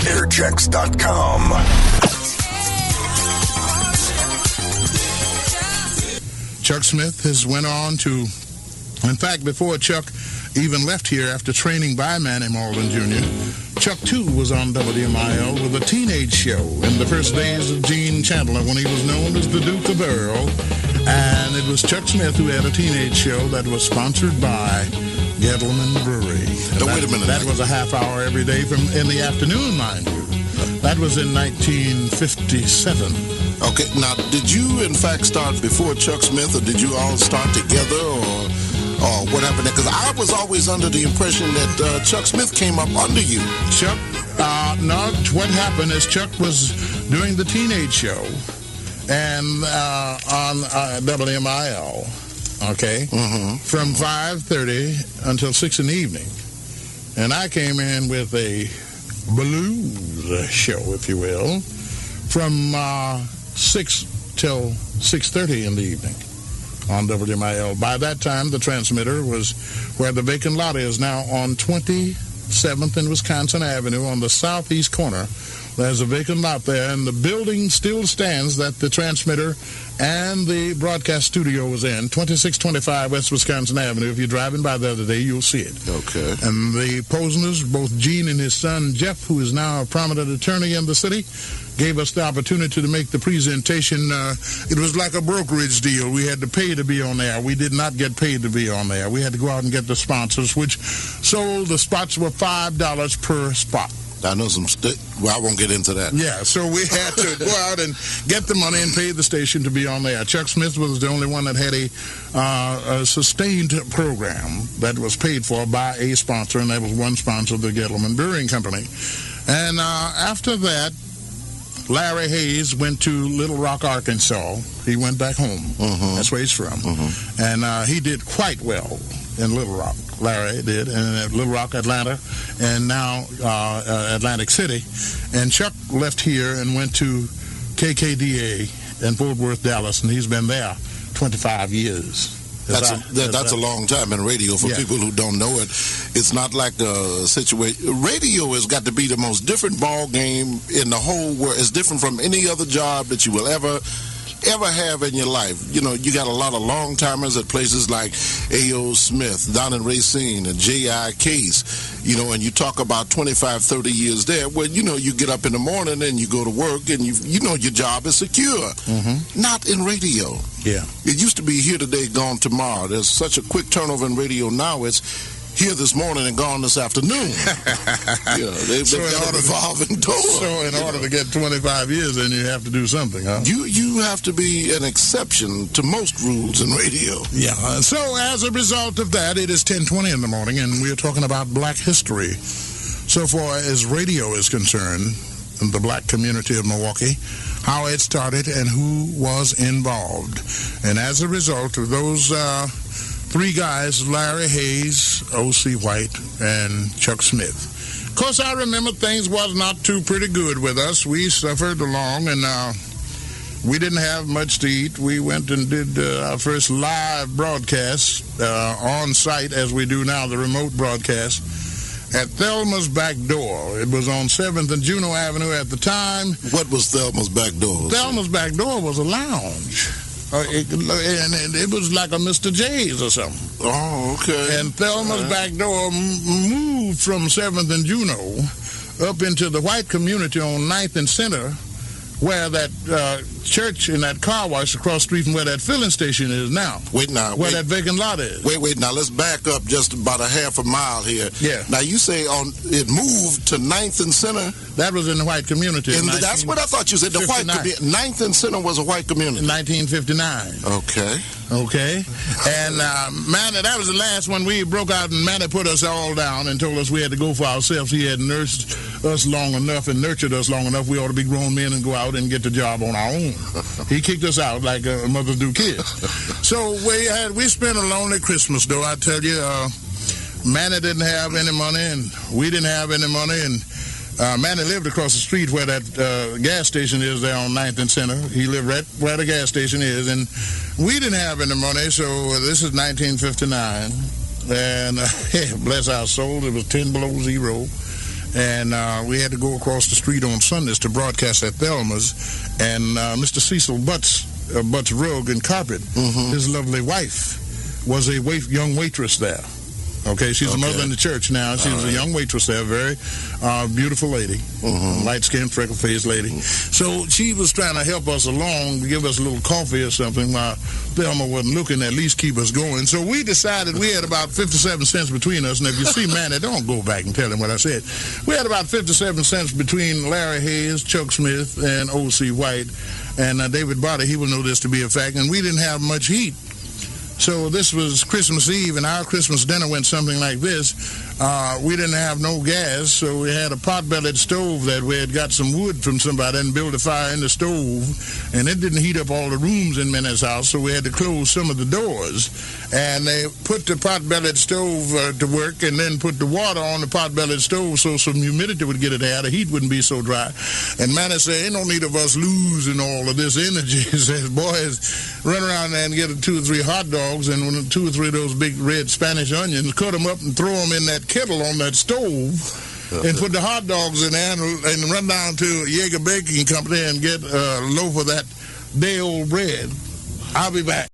Airchecks.com. Chuck Smith has went on to, in fact, before Chuck even left here after training by Manny Malden Jr., Chuck, too, was on WMIL with a teenage show in the first days of Gene Chandler when he was known as the Duke of Earl. And it was Chuck Smith who had a teenage show that was sponsored by Gettleman Brewery. Now, wait a minute. That was a half hour every day in the afternoon, mind you. That was in 1957. Okay, now, did you, in fact, start before Chuck Smith, or did you all start together, or what happened there? Because I was always under the impression that Chuck Smith came up under you. Chuck, no, what happened is Chuck was doing the teenage show and on WMIL, okay, from 5:30 until 6 in the evening. And I came in with a blues show, if you will, from 6 till 6:30 in the evening on WMIL. By that time, the transmitter was where the vacant lot is now on 27th and Wisconsin Avenue on the southeast corner. There's a vacant lot there, and the building still stands that the transmitter and the broadcast studio was in, 2625 West Wisconsin Avenue. If you're driving by the other day, you'll see it. Okay. And the Posners, both Gene and his son Jeff, who is now a prominent attorney in the city, gave us the opportunity to make the presentation. It was like a brokerage deal. We had to pay to be on there. We did not get paid to be on there. We had to go out and get the sponsors, which sold. The spots were $5 per spot. I know some well, I won't get into that. Yeah, so we had to go out and get the money and pay the station to be on there. Chuck Smith was the only one that had a sustained program that was paid for by a sponsor, and that was one sponsor, the Gettleman Brewing Company. And after that, Larry Hayes went to Little Rock, Arkansas. He went back home. That's where he's from. And he did quite well in Little Rock. Larry did, and Little Rock, Atlanta, and now Atlantic City. And Chuck left here and went to KKDA in Fort Worth, Dallas, and he's been there 25 years. That's a long time in radio for people who don't know it. It's not like a situation. Radio has got to be the most different ball game in the whole world. It's different from any other job that you will ever have in your life. You know, you got a lot of long-timers at places like A.O. Smith, down in Racine, and J.I. Case, you know, and you talk about 25, 30 years there. Well, you know, you get up in the morning and you go to work and you know your job is secure. Not in radio. Yeah. It used to be here today, gone tomorrow. There's such a quick turnover in radio now. It's here this morning and gone this afternoon. They've got a revolving door. So in order to get 25 years, then you have to do something, huh? You have to be an exception to most rules in radio. Yeah. So as a result of that, it is 10:20 in the morning, and we are talking about black history. So far as radio is concerned, in the black community of Milwaukee, how it started and who was involved. And as a result of those three guys, Larry Hayes, O.C. White, and Chuck Smith. Of course, I remember things was not too pretty good with us. We suffered along, and we didn't have much to eat. We went and did our first live broadcast on site, as we do now, the remote broadcast, at Thelma's Back Door. It was on 7th and Juneau Avenue at the time. What was Thelma's Back Door? Thelma's Back Door was a lounge. It was like a Mr. J's or something. Oh, okay. And Thelma's Back Door moved from 7th and Juneau up into the white community on 9th and Center, where that church and that car wash across the street from where that filling station is now. Where that vacant lot is. Wait. Now, let's back up just about a half a mile here. Yeah. Now, you say it moved to 9th and Center? That was in the white community. That's what I thought you said. The white community. 9th and Center was a white community. In 1959. Okay. And, Manny, that was the last one. We broke out, and Manny put us all down and told us we had to go for ourselves. He had nursed us long enough and nurtured us long enough. We ought to be grown men and go out and get the job on our own. He kicked us out like mothers do kids. So we spent a lonely Christmas, though, I tell you. Manny didn't have any money, and we didn't have any money, and Manny lived across the street where that gas station is there on 9th and Center. He lived right where the gas station is, and we didn't have any money, so this is 1959, and bless our soul, it was 10 below zero, And we had to go across the street on Sundays to broadcast at Thelma's. And Mr. Cecil Butts Rug and Carpet, his lovely wife, was a young waitress there. Okay, she's a mother in the church now. She was a young waitress there, very beautiful lady, light-skinned, freckle-faced lady. So she was trying to help us along, give us a little coffee or something while Thelma wasn't looking, at least keep us going. So we decided we had about 57 cents between us. And if you see Manny, don't go back and tell him what I said. We had about 57 cents between Larry Hayes, Chuck Smith, and Ocwhite. And David Barter, he will know this to be a fact. And we didn't have much heat. So this was Christmas Eve, and our Christmas dinner went something like this. We didn't have no gas, so we had a pot-bellied stove that we had got some wood from somebody and built a fire in the stove, and it didn't heat up all the rooms in Minnie's house, so we had to close some of the doors. And they put the pot-bellied stove to work and then put the water on the pot-bellied stove so some humidity would get it there. The heat wouldn't be so dry. And Manny said, ain't no need of us losing all of this energy. He says, boys, run around there and get 2 or 3 hot dogs and 2 or 3 of those big red Spanish onions, cut them up and throw them in that kettle on that stove and put the hot dogs in there and run down to Jaeger Baking Company and get a loaf of that day-old bread. I'll be back.